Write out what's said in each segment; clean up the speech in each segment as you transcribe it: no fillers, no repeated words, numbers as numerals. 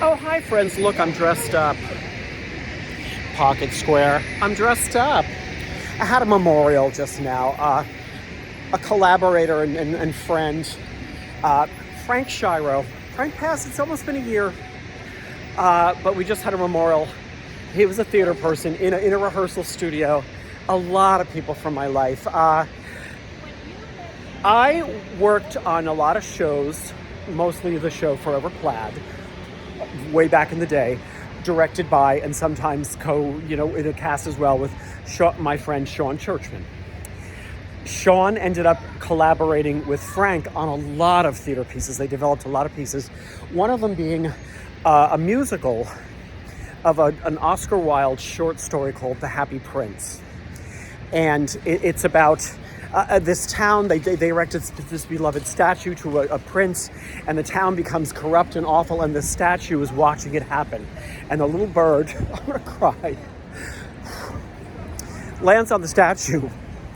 Oh, hi, friends. Look, I'm dressed up. Pocket square. I'm dressed up. I had a memorial just now. A collaborator and friend, Frank Shiro. Frank passed. It's almost been a year. But we just had a memorial. He was a theater person in a rehearsal studio. A lot of people from my life. I worked on a lot of shows, mostly the show Forever Plaid, way back in the day, directed by and sometimes in a cast as well with my friend Sean Churchman. Sean ended up collaborating with Frank on a lot of theater pieces. They developed a lot of pieces, one of them being a musical of an Oscar Wilde short story called The Happy Prince. And it's about this town. They erected this beloved statue to a prince, and the town becomes corrupt and awful, and the statue is watching it happen. And the little bird, I'm gonna cry, lands on the statue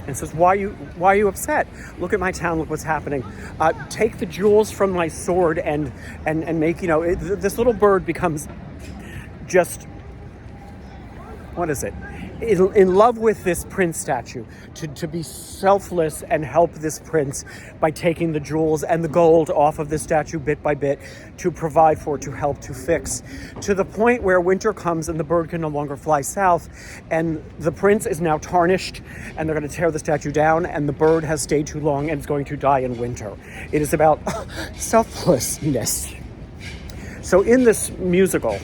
and says, why are you upset? Look at my town, look what's happening. Take the jewels from my sword and make, this little bird becomes just, what is it? In love with this prince statue, to be selfless and help this prince by taking the jewels and the gold off of the statue bit by bit to provide for, to help, to fix, to the point where winter comes and the bird can no longer fly south, and the prince is now tarnished, and they're going to tear the statue down, and the bird has stayed too long and is going to die in winter. It is about selflessness. So in this musical,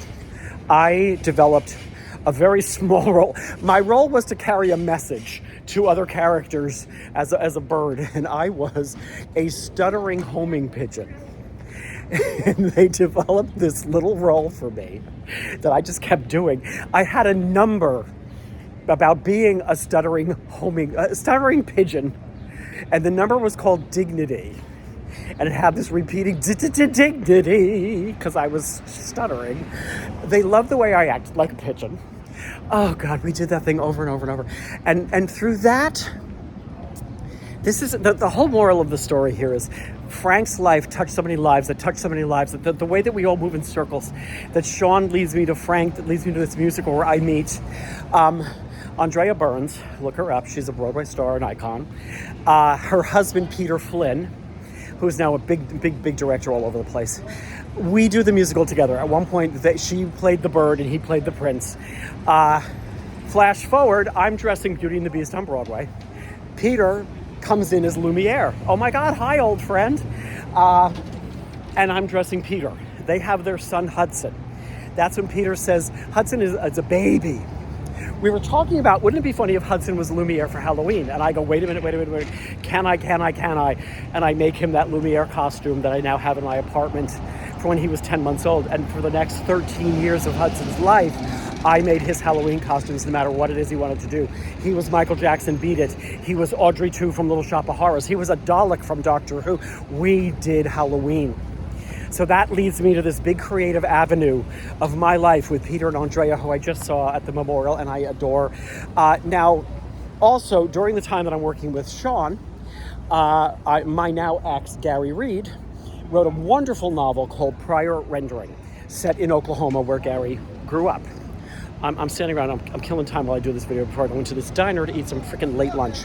I developed a very small role. My role was to carry a message to other characters as a bird, and I was a stuttering homing pigeon. And they developed this little role for me that I just kept doing. I had a number about being a stuttering pigeon, and the number was called Dignity. And it had this repeating dignity because I was stuttering. They loved the way I acted like a pigeon. Oh God, we did that thing over and over and over. And through that, this is the whole moral of the story here is Frank's life touched so many lives, that the way that we all move in circles, that Sean leads me to Frank, that leads me to this musical where I meet Andrea Burns. Look her up. She's a Broadway star, an icon. Her husband, Peter Flynn, who's now a big director all over the place. We do the musical together. At one point, she played the bird and he played the prince. Flash forward, I'm dressing Beauty and the Beast on Broadway. Peter comes in as Lumiere. Oh my God, hi, old friend. And I'm dressing Peter. They have their son, Hudson. That's when Peter says, Hudson is a baby. We were talking about, wouldn't it be funny if Hudson was Lumiere for Halloween? And I go, wait a minute. Can I? And I make him that Lumiere costume that I now have in my apartment for when he was 10 months old. And for the next 13 years of Hudson's life, I made his Halloween costumes no matter what it is he wanted to do. He was Michael Jackson, Beat It. He was Audrey 2 from Little Shop of Horrors. He was a Dalek from Doctor Who. We did Halloween. So that leads me to this big creative avenue of my life with Peter and Andrea, who I just saw at the memorial and I adore. Now, also, during the time that I'm working with Sean, my now ex, Gary Reed, wrote a wonderful novel called Prior Rendering, set in Oklahoma where Gary grew up. I'm standing around, I'm killing time while I do this video before I go into this diner to eat some freaking late lunch.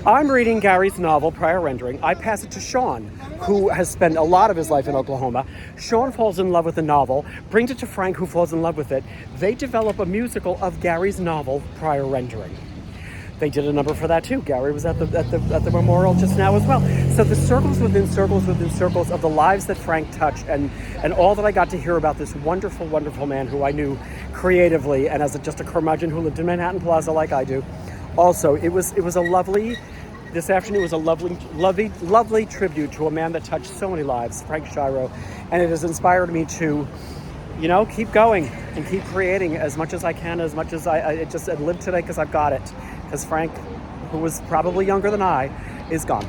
I'm reading Gary's novel, Prior Rendering. I pass it to Sean, who has spent a lot of his life in Oklahoma. Sean falls in love with the novel, brings it to Frank, who falls in love with it. They develop a musical of Gary's novel, Prior Rendering. They did a number for that too. Gary was at the memorial just now as well. So the circles within circles within circles of the lives that Frank touched, and all that I got to hear about this wonderful, wonderful man who I knew creatively and as just a curmudgeon who lived in Manhattan Plaza like I do. Also, this afternoon was a lovely tribute to a man that touched so many lives, Frank Shiro, and it has inspired me to, keep going and keep creating as much as I can, as much as I just live today because I've got it. Because Frank, who was probably younger than I, is gone.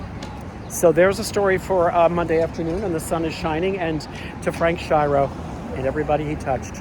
So there's a story for Monday afternoon, and the sun is shining, and to Frank Shiro and everybody he touched.